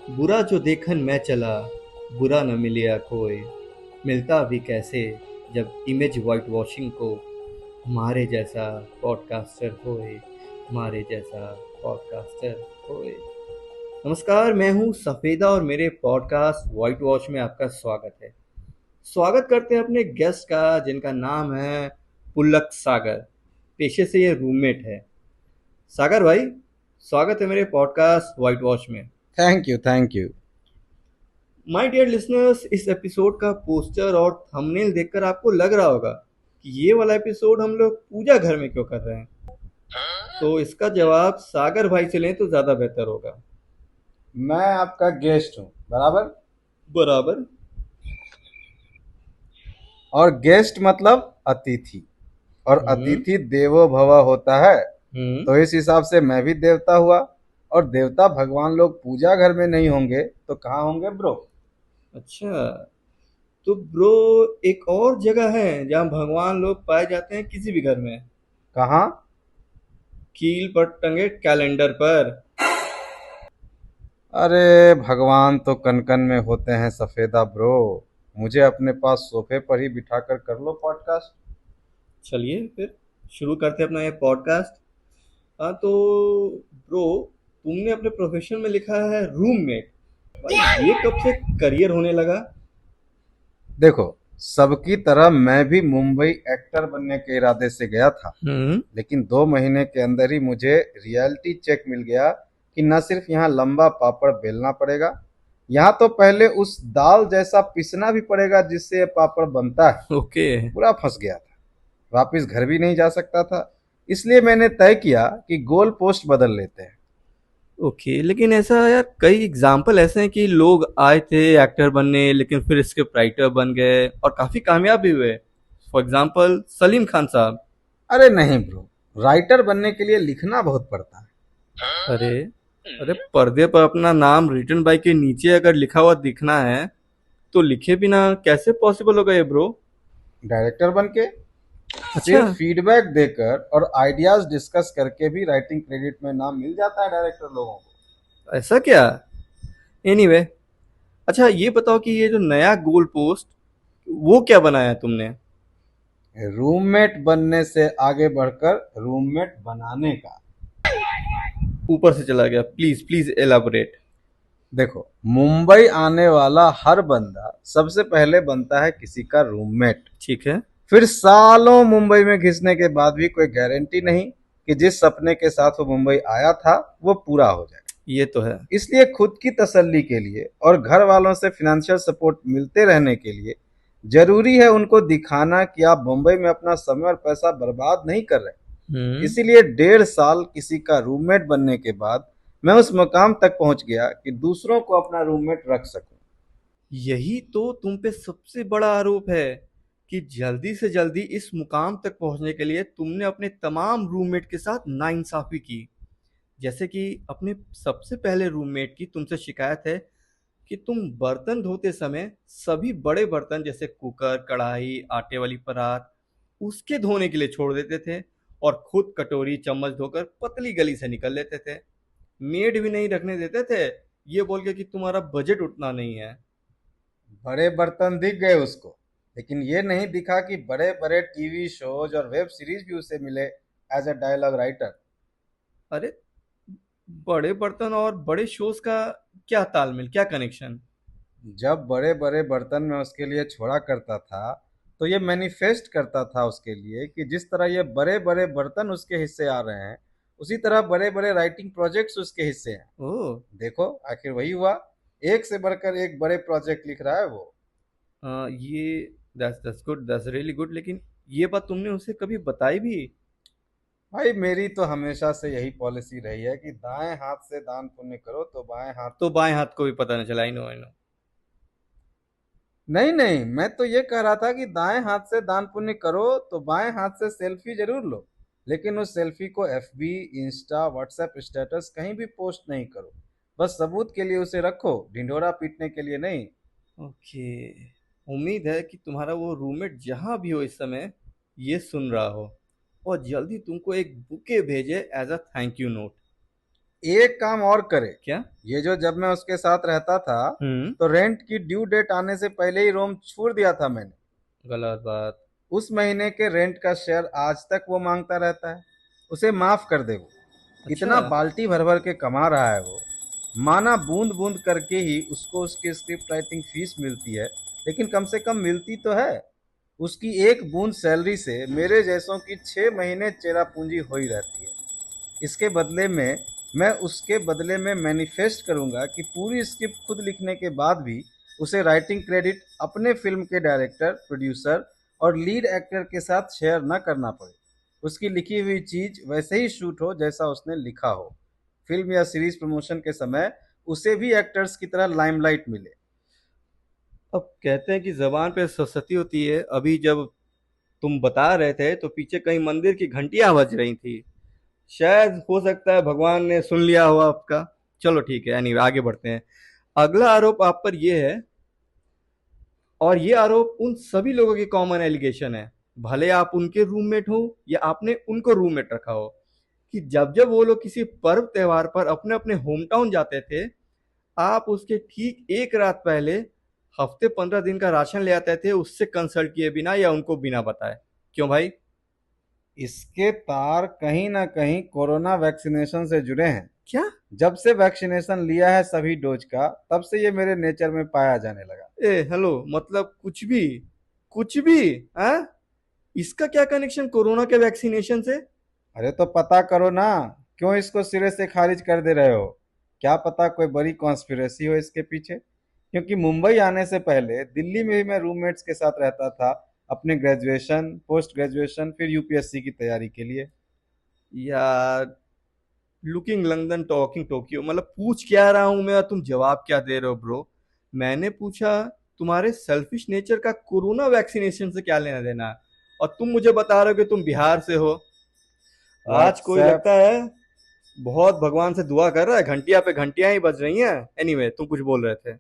बुरा जो देखन मैं चला, बुरा न मिलिया कोई, मिलता भी कैसे जब इमेज वाइट वॉशिंग को हमारे जैसा पॉडकास्टर होए, हमारे जैसा पॉडकास्टर होए। नमस्कार, मैं हूँ सफ़ेदा और मेरे पॉडकास्ट वाइट वॉश में आपका स्वागत है। स्वागत करते हैं अपने गेस्ट का जिनका नाम है पुलक सागर। पेशे से ये रूममेट है। सागर भाई, स्वागत है मेरे पॉडकास्ट वाइट वॉश में। Thank you, thank you. My dear listeners, इस एपिसोड का पोस्टर और थंबनेल देखकर आपको लग रहा होगा कि ये वाला एपिसोड हम लोग पूजा घर में क्यों कर रहे हैं। तो इसका जवाब सागर भाई से लें तो ज़्यादा बेहतर होगा। मैं आपका गेस्ट हूँ, बराबर। बराबर। और गेस्ट मतलब अतिथि। और हम्म। अतिथि देवो भव होता है। हम्म। तो इस हिसाब से मैं भी देवता हुआ। और देवता भगवान लोग पूजा घर में नहीं होंगे तो कहाँ होंगे ब्रो? अच्छा, तो ब्रो, एक और जगह है जहाँ भगवान लोग पाए जाते हैं किसी भी घर में। कहाँ? कील पर टंगे कैलेंडर पर। अरे भगवान तो कन कन में होते हैं सफेदा ब्रो। मुझे अपने पास सोफे पर ही बिठाकर कर लो पॉडकास्ट। चलिए फिर शुरू करते हैं अपना ये पॉडकास्ट। हाँ तो ब्रो, तुमने अपने प्रोफेशन में लिखा है रूममेट। भाई, ये कब से करियर होने लगा? देखो, सबकी तरह मैं भी मुंबई एक्टर बनने के इरादे से गया था। हम्म। लेकिन 2 महीने के अंदर ही मुझे रियलिटी चेक मिल गया कि न सिर्फ यहाँ लंबा पापड़ बेलना पड़ेगा, यहाँ तो पहले उस दाल जैसा पिसना भी पड़ेगा जिससे ये पापड़ बनता है। ओके। पूरा फंस गया था। वापिस घर भी नहीं जा सकता था। इसलिए मैंने तय किया कि गोल पोस्ट बदल लेते हैं। ओके, लेकिन ऐसा यार कई एग्जाम्पल ऐसे हैं कि लोग आए थे एक्टर बनने लेकिन फिर स्क्रिप्ट राइटर बन गए और काफी कामयाब भी हुए। फॉर एग्जाम्पल सलीम खान साहब। अरे नहीं ब्रो, राइटर बनने के लिए लिखना बहुत पड़ता है। अरे, अरे पर्दे पर अपना नाम रिटन बाय के नीचे अगर लिखा हुआ दिखना है तो लिखे बिना कैसे पॉसिबल होगा ये ब्रो? डायरेक्टर बन के, अच्छा। सिर्फ फीडबैक देकर और आइडियाज डिस्कस करके भी राइटिंग क्रेडिट में नाम मिल जाता है डायरेक्टर लोगों को। ऐसा क्या? एनीवे, अच्छा ये बताओ कि ये जो नया गोल पोस्ट वो क्या बनाया तुमने? रूममेट बनने से आगे बढ़कर रूममेट बनाने का। ऊपर से चला गया, प्लीज प्लीज एलाबोरेट। देखो, मुंबई आने वाला हर बंदा सबसे पहले बनता है किसी का रूममेट। ठीक है। फिर सालों मुंबई में घिसने के बाद भी कोई गारंटी नहीं कि जिस सपने के साथ वो मुंबई आया था वो पूरा हो जाए। ये तो है। इसलिए खुद की तसल्ली के लिए और घर वालों से फिनेंशियल सपोर्ट मिलते रहने के लिए जरूरी है उनको दिखाना कि आप मुंबई में अपना समय और पैसा बर्बाद नहीं कर रहे। हम्म। इसीलिए 1.5 साल किसी का रूममेट बनने के बाद मैं उस मकाम तक पहुंच गया कि दूसरों को अपना रूममेट रख सकूं। यही तो तुम पे सबसे बड़ा आरोप है कि जल्दी से जल्दी इस मुकाम तक पहुंचने के लिए तुमने अपने तमाम रूममेट के साथ नाइंसाफी की। जैसे कि अपने सबसे पहले रूममेट की तुमसे शिकायत है कि तुम बर्तन धोते समय सभी बड़े बर्तन जैसे कुकर, कढ़ाई, आटे वाली परात उसके धोने के लिए छोड़ देते थे और खुद कटोरी चम्मच धोकर पतली गली से निकल लेते थे। मेड भी नहीं रखने देते थे, ये बोल के कि तुम्हारा बजट उतना नहीं है। बड़े बर्तन दिख गए उसको, लेकिन ये नहीं दिखा कि बड़े बड़े टीवी शोज और वेब सीरीज भी उसे मिले एज अ डायलॉग राइटर। अरे, बड़े बर्तन और बड़े शोज का क्या तालमेल, क्या कनेक्शन? जब बड़े बड़े बर्तन में उसके लिए छोड़ा करता था तो ये मैनिफेस्ट करता था उसके लिए कि जिस तरह ये बड़े बड़े बर्तन उसके हिस्से आ रहे हैं, उसी तरह बड़े बड़े राइटिंग प्रोजेक्ट्स उसके हिस्से हैं। ओह। देखो, आखिर वही हुआ। एक से बढ़कर एक बड़े प्रोजेक्ट लिख रहा है वो। ये that's good, that's really good, लेकिन ये बात तुमने उसे कभी बताई भी? भाई, मेरी तो हमेशा से यही पॉलिसी रही है कि दाएं हाथ से दान पुण्य करो तो बाएं हाथ। तो बाएं हाथ को भी पता न चला? I know, I know. नहीं नहीं, मैं तो ये कह रहा था कि दाएं हाथ से दान पुण्य करो तो बाएं हाथ से सेल्फी जरूर लो, लेकिन उस सेल्फी को एफबी, इंस्टा, व्हाट्सएप स्टेटस कहीं भी पोस्ट नहीं करो। बस सबूत के लिए उसे रखो, ढिंढोरा पीटने के लिए नहीं। ओके। उम्मीद है कि तुम्हारा वो रूममेट जहां भी हो इस समय ये सुन रहा हो और जल्दी तुमको एक बुके भेजे as a thank you note. एक काम और करे, क्या? ये जो जब मैं उसके साथ रहता था हम्म। तो रेंट की ड्यू डेट आने से पहले ही रूम छोड़ दिया था मैंने। गलत बात। उस महीने के रेंट का शेयर आज तक वो मांगता रहता है। उसे माफ कर दे। वो अच्छा। इतना बाल्टी भर भर के कमा रहा है वो। माना बूंद बूंद करके ही उसको उसकी स्क्रिप्ट राइटिंग फीस मिलती है, लेकिन कम से कम मिलती तो है। उसकी एक बूंद सैलरी से मेरे जैसों की 6 महीने चेरा पूंजी हो ही रहती है। इसके बदले में मैं उसके बदले में मैनिफेस्ट करूंगा कि पूरी स्क्रिप्ट खुद लिखने के बाद भी उसे राइटिंग क्रेडिट अपने फिल्म के डायरेक्टर, प्रोड्यूसर और लीड एक्टर के साथ शेयर न करना पड़े। उसकी लिखी हुई चीज वैसे ही शूट हो जैसा उसने लिखा हो। फिल्म या सीरीज प्रमोशन के समय उसे भी एक्टर्स की तरह लाइमलाइट मिले। अब कहते हैं कि जबान पे सरस्वती होती है। अभी जब तुम बता रहे थे तो पीछे कहीं मंदिर की घंटियां बज रही थी। शायद हो सकता है भगवान ने सुन लिया हो आपका। चलो ठीक है, एनीवे आगे बढ़ते हैं। अगला आरोप आप पर यह है, और ये आरोप उन सभी लोगों की कॉमन एलिगेशन है, भले आप उनके रूममेट हो या आपने उनको रूममेट रखा हो, कि जब जब वो लोग किसी पर्व त्योहार पर अपने अपने होम टाउन जाते थे, आप उसके ठीक एक रात पहले हफ्ते 15 दिन का राशन ले आते थे, उससे कंसल्ट किए बिना या उनको बिना बताए। क्यों भाई? इसके तार कहीं ना कहीं कोरोना वैक्सीनेशन से जुड़े हैं। क्या? जब से वैक्सीनेशन लिया है सभी डोज का, तब से ये मेरे नेचर में पाया जाने लगा। ए हेलो, मतलब कुछ भी? कुछ भी? हाँ? इसका क्या कनेक्शन कोरोना के वैक्सीनेशन से? अरे तो पता करो ना, क्यों इसको सिरे से खारिज कर दे रहे हो? क्या पता कोई बड़ी कॉन्स्पिरेसी हो इसके पीछे। क्योंकि मुंबई आने से पहले दिल्ली में भी मैं रूममेट्स के साथ रहता था, अपने ग्रेजुएशन, पोस्ट ग्रेजुएशन, फिर यूपीएससी की तैयारी के लिए। यार, लुकिंग लंदन टॉकिंग टोक्यो, मतलब पूछ क्या रहा हूं मैं और तुम जवाब क्या दे रहे हो ब्रो? मैंने पूछा तुम्हारे सेल्फिश नेचर का कोरोना वैक्सीनेशन से क्या लेना देना है, और तुम मुझे बता रहे हो कि तुम बिहार से हो। आज कोई व्हाट्सएप लगता है बहुत भगवान से दुआ कर रहा है, घंटिया पे घंटियां ही बज रही हैं। एनीवे, तुम कुछ बोल रहे थे।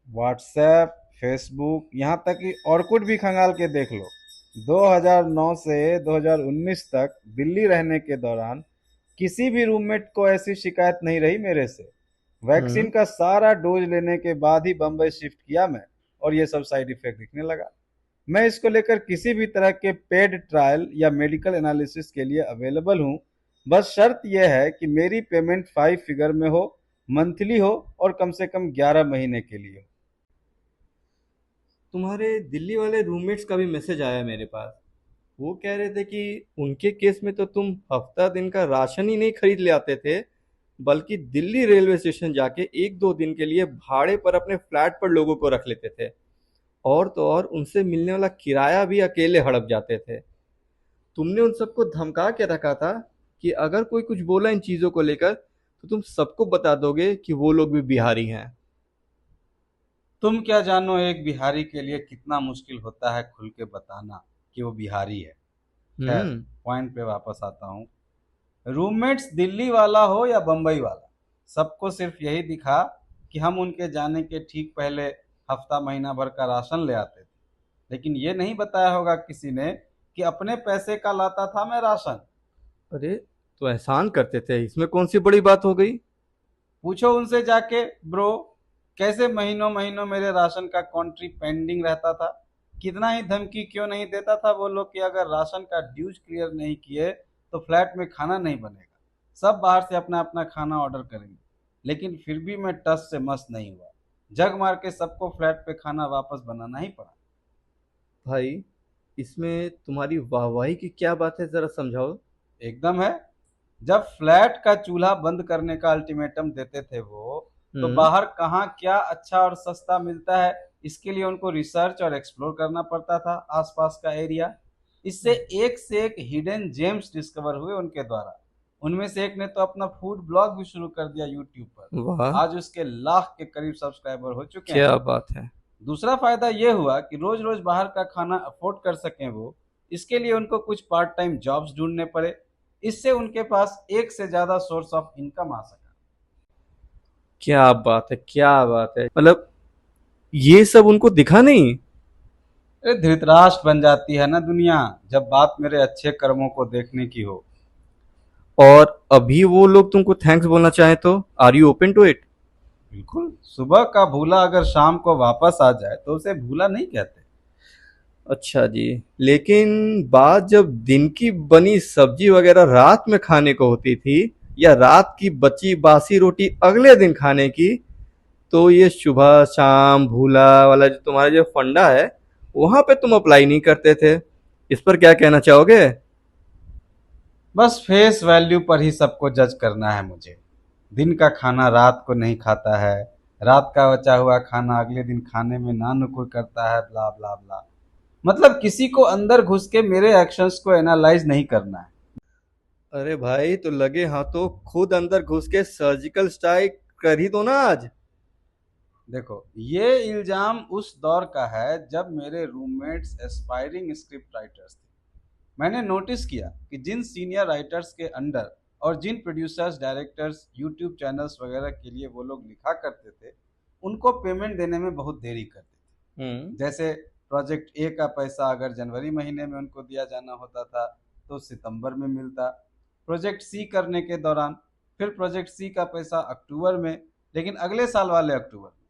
व्हाट्सएप, फेसबुक, यहाँ तक कि ऑर्कुट भी खंगाल के देख लो। 2009 से 2019 तक दिल्ली रहने के दौरान किसी भी रूममेट को ऐसी शिकायत नहीं रही मेरे से। हम्म। वैक्सीन का सारा डोज लेने के बाद ही बम्बई शिफ्ट किया मैं, और ये सब साइड इफेक्ट दिखने लगा। मैं इसको लेकर किसी भी तरह के पेड ट्रायल या मेडिकल एनालिसिस के लिए अवेलेबल हूँ। बस शर्त यह है कि मेरी पेमेंट 5 फिगर में हो, मंथली हो, और कम से कम 11 महीने के लिए हो। तुम्हारे दिल्ली वाले रूममेट्स का भी मैसेज आया मेरे पास। वो कह रहे थे कि उनके केस में तो तुम हफ्ता दिन का राशन ही नहीं खरीद ले आते थे, बल्कि दिल्ली रेलवे स्टेशन जाके 1-2 दिन के लिए भाड़े पर अपने फ्लैट पर लोगों को रख लेते थे, और तो और उनसे मिलने वाला किराया भी अकेले हड़प जाते थे। तुमने उन सबको धमका के रखा था कि अगर कोई कुछ बोला इन चीज़ों को लेकर तो तुम सबको बता दोगे कि वो लोग भी बिहारी हैं। तुम क्या जानो एक बिहारी के लिए कितना मुश्किल होता है खुल के बताना कि वो बिहारी है। खैर, हम्म। पॉइंट पे वापस आता हूँ। रूममेट्स दिल्ली वाला हो या बम्बई वाला, सबको सिर्फ यही दिखा कि हम उनके जाने के ठीक पहले हफ्ता महीना भर का राशन ले आते थे। लेकिन ये नहीं बताया होगा किसी ने कि अपने पैसे का लाता था मैं राशन। अरे, तो एहसान करते थे, इसमें कौन सी बड़ी बात हो गई? पूछो उनसे जाके, ब्रो, कैसे महीनों महीनों मेरे राशन का कॉन्ट्री पेंडिंग रहता था। कितना ही धमकी क्यों नहीं देता था वो लोग कि अगर राशन का ड्यूज क्लियर नहीं किए तो फ्लैट में खाना नहीं बनेगा, सब बाहर से अपना अपना खाना ऑर्डर करेंगे। लेकिन फिर भी मैं टस से मस नहीं हुआ। जग मार के सबको फ्लैट पे खाना वापस बनाना ही पड़ा। भाई, इसमें तुम्हारी वाहवाही की क्या बात है, जरा समझाओ। एकदम है। जब फ्लैट का चूल्हा बंद करने का अल्टीमेटम देते थे वो, तो हम्म। बाहर कहाँ क्या अच्छा और सस्ता मिलता है, इसके लिए उनको रिसर्च और एक्सप्लोर करना पड़ता था आसपास का एरिया। इससे एक से एक हिडन जेम्स डिस्कवर हुए उनके द्वारा। उनमें से एक ने तो अपना फूड ब्लॉग भी शुरू कर दिया यूट्यूब पर। वाह, आज उसके लाख के करीब सब्सक्राइबर हो चुके हैं। क्या बात है। दूसरा फायदा ये हुआ कि रोज रोज बाहर का खाना अफोर्ड कर सकें वो, इसके लिए उनको कुछ पार्ट टाइम जॉब्स ढूंढने पड़े। इससे उनके पास एक से ज्यादा सोर्स ऑफ इनकम आ सका। क्या बात है, क्या बात है, मतलब ये सब उनको दिखा नहीं? अरे धृतराष्ट्र बन जाती है ना दुनिया, जब बात मेरे अच्छे कर्मों को देखने की हो। और अभी वो लोग तुमको थैंक्स बोलना चाहें तो are you open to it? बिल्कुल, सुबह का भूला अगर शाम को वापस आ जाए तो उसे भूला नहीं कहते। अच्छा जी। लेकिन बात जब दिन की बनी सब्जी वगैरह रात में खाने को होती थी, या रात की बची बासी रोटी अगले दिन खाने की, तो ये सुबह शाम भूला वाला जो तुम्हारा जो फंडा है, वहां पे तुम अप्लाई नहीं करते थे। इस पर क्या कहना चाहोगे? बस फेस वैल्यू पर ही सबको जज करना है मुझे। दिन का खाना रात को नहीं खाता है, रात का बचा हुआ खाना अगले दिन खाने में ना नुकुर करता है, ब्ला ब्ला ब्ला। मतलब किसी को अंदर घुस के मेरे एक्शंस को एनालाइज नहीं करना है। अरे भाई, तो लगे हाथों खुद अंदर घुस के सर्जिकल स्ट्राइक कर ही दो ना आज। देखो, ये इल्जाम उस दौर का है जब मेरे रूममेट्स एस्पायरिंग स्क्रिप्ट राइटर्स थे। मैंने नोटिस किया कि जिन सीनियर राइटर्स के अंडर और जिन प्रोड्यूसर्स डायरेक्टर्स यूट्यूब चैनल्स वगैरह के लिए वो लोग लिखा करते थे, उनको पेमेंट देने में बहुत देरी करते हम्म। थे। जैसे प्रोजेक्ट ए का पैसा अगर जनवरी महीने में उनको दिया जाना होता था तो सितंबर में मिलता। प्रोजेक्ट सी करने के दौरान फिर प्रोजेक्ट सी का पैसा अक्टूबर में, लेकिन अगले साल वाले अक्टूबर में।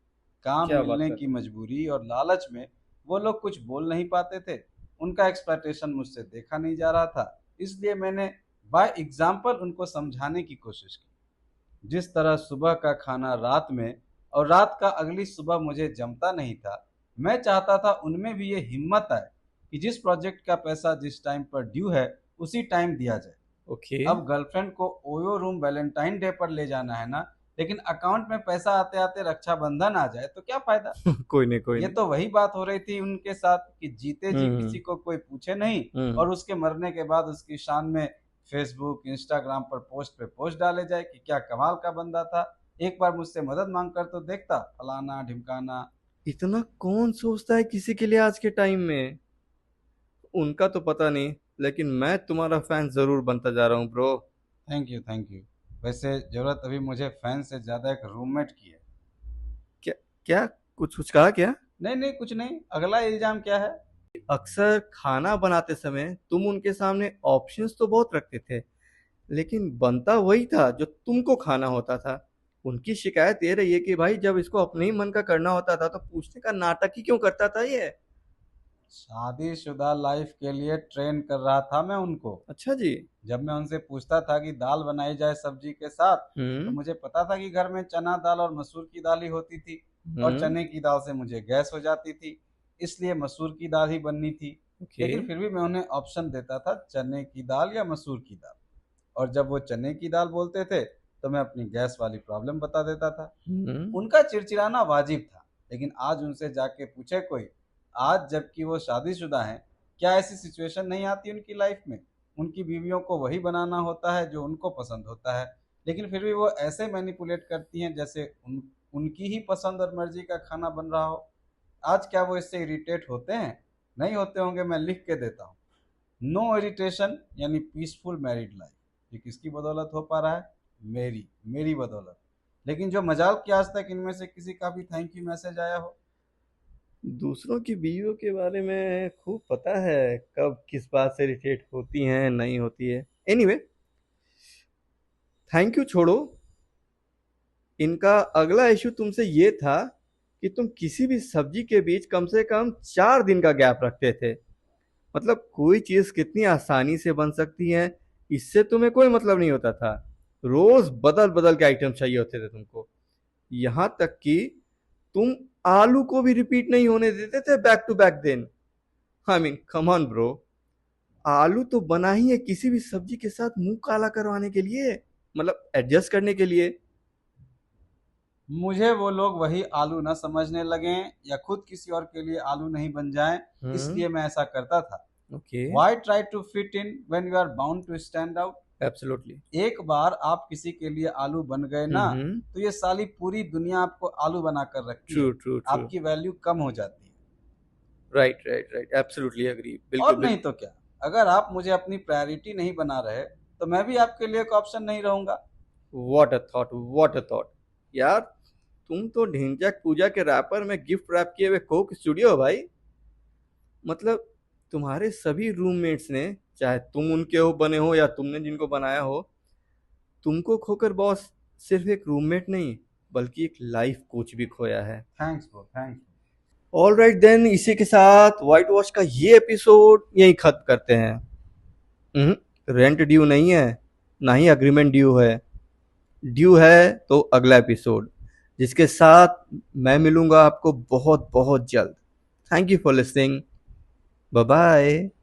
काम क्या बात मिलने कर की रहे मजबूरी और लालच में वो लोग कुछ बोल नहीं पाते थे। उनका एक्सप्लॉयटेशन मुझसे देखा नहीं जा रहा था, इसलिए मैंने बाय एग्जाम्पल उनको समझाने की कोशिश की। जिस तरह सुबह का खाना रात में और रात का अगली सुबह मुझे जमता नहीं था, मैं चाहता था उनमें भी ये हिम्मत आए कि जिस प्रोजेक्ट का पैसा जिस टाइम पर ड्यू है उसी टाइम दिया जाए। हो? ओके। अब गर्लफ्रेंड को ओयो रूम वैलेंटाइन डे पर ले जाना है ना, लेकिन अकाउंट में पैसा आते आते रक्षाबंधन आ जाए तो क्या फायदा। कोई नहीं, कोई ये नहीं। तो वही बात हो रही थी उनके साथ कि जीते जी हम्म। किसी को कोई पूछे नहीं, हम्म। और उसके मरने के बाद उसकी शान में फेसबुक इंस्टाग्राम पर पोस्ट पे पोस्ट डाले जाए कि क्या कमाल का बंदा था, एक बार मुझसे मदद मांग कर तो देखता, फलाना ढिमकाना। इतना कौन सोचता है किसी के लिए आज के टाइम में? उनका तो पता नहीं, लेकिन मैं तुम्हारा फैन जरूर बनता जा रहा हूँ bro. Thank you thank you. वैसे जरूरत अभी मुझे फैन से ज्यादा एक रूममेट की है। क्या? क्या? कुछ कुछ कहा क्या? नहीं नहीं, कुछ नहीं। अगला इल्जाम क्या है? अक्सर खाना बनाते समय तुम उनके सामने ऑप्शंस तो बहुत रखते थे, लेकिन बनता वही था जो तुमको खाना होता था। उनकी शिकायत ये रही है कि भाई, जब इसको अपने ही मन का करना होता था तो पूछने का नाटक ही क्यों करता था ये? शादीशुदा लाइफ के लिए ट्रेन कर रहा था मैं उनको। अच्छा जी। जब मैं उनसे पूछता था कि दाल बनाई जाए सब्जी के साथ, तो हम्म। मुझे पता था कि घर में चना दाल और मसूर की दाल ही होती थी, और हम्म। चने की दाल से मुझे गैस हो जाती थी, इसलिए मसूर की दाल ही बननी थी। ओके। लेकिन फिर भी मैं उन्हें ऑप्शन देता था, चने की दाल या मसूर की दाल। और जब वो चने की दाल बोलते थे तो मैं अपनी गैस वाली प्रॉब्लम बता देता था। हम्म। उनका चिड़चिड़ाना वाजिब था, लेकिन आज उनसे जाके पूछे कोई, आज जबकि वो शादीशुदा हैं, क्या ऐसी सिचुएशन नहीं आती उनकी लाइफ में? उनकी बीवियों को वही बनाना होता है जो उनको पसंद होता है, लेकिन फिर भी वो ऐसे मैनिपुलेट करती हैं जैसे उनकी ही पसंद और मर्जी का खाना बन रहा हो। आज क्या वो इससे इरिटेट होते हैं? नहीं होते होंगे, मैं लिख के देता हूँ। नो इरिटेशन यानी पीसफुल मैरिड लाइफ। ये किसकी बदौलत हो पा रहा है? मेरी मेरी बदौलत। लेकिन जो मजाल कि आज तक इनमें से किसी का भी थैंक यू मैसेज आया हो। दूसरों की बीवियों के बारे में खूब पता है, कब किस बात से इरिटेट होती हैं नहीं होती है। एनीवे, थैंक यू छोड़ो। इनका अगला इशू तुमसे ये था कि तुम किसी भी सब्जी के बीच कम से कम 4 दिन का गैप रखते थे। मतलब कोई चीज़ कितनी आसानी से बन सकती है, इससे तुम्हें कोई मतलब नहीं होता था। रोज बदल बदल के आइटम चाहिए होते थे तुमको। यहाँ तक कि तुम आलू को भी रिपीट नहीं होने देते थे बैक टू बैक दिन। I mean come on bro. आलू तो बना ही है किसी भी सब्जी के साथ मुंह काला करवाने के लिए, मतलब एडजस्ट करने के लिए। मुझे वो लोग वही आलू न समझने लगे या खुद किसी और के लिए आलू नहीं बन जाएं, हम्म। इसलिए मैं ऐसा करता था। Okay. Why try to fit in when you are bound to stand out. Absolutely. एक बार आप किसी के लिए आलू बन गए ना, हम्म। तो ये साली पूरी दुनिया आपको आलू बनाकर रखती ट्रू, है। True, true. आपकी वैल्यू कम हो जाती है। Right, right, right, absolutely agree, बिल्कुल और नहीं बिल्कुल। तो क्या, अगर आप मुझे अपनी प्रायोरिटी नहीं बना रहे तो मैं भी आपके लिए एक ऑप्शन नहीं रहूंगा। What a thought, what a thought. यार, तुम तो ढिंचैक पूजा के रैपर में गिफ्ट रैप किए हुए कोक स्टूडियो हो भाई। मतलब तुम्हारे सभी रूममेट्स ने, चाहे तुम उनके हो बने हो या तुमने जिनको बनाया हो, तुमको खोकर बॉस सिर्फ एक रूममेट नहीं बल्कि एक लाइफ कोच भी खोया है। Thanks bro, thanks. All right then, इसी के साथ व्हाइट वॉश का ये एपिसोड यही खत्म करते हैं। रेंट ड्यू नहीं है, ना ही अग्रीमेंट ड्यू है। ड्यू है तो अगला एपिसोड, जिसके साथ मैं मिलूंगा आपको बहुत बहुत जल्द। Thank you for listening. Bye bye.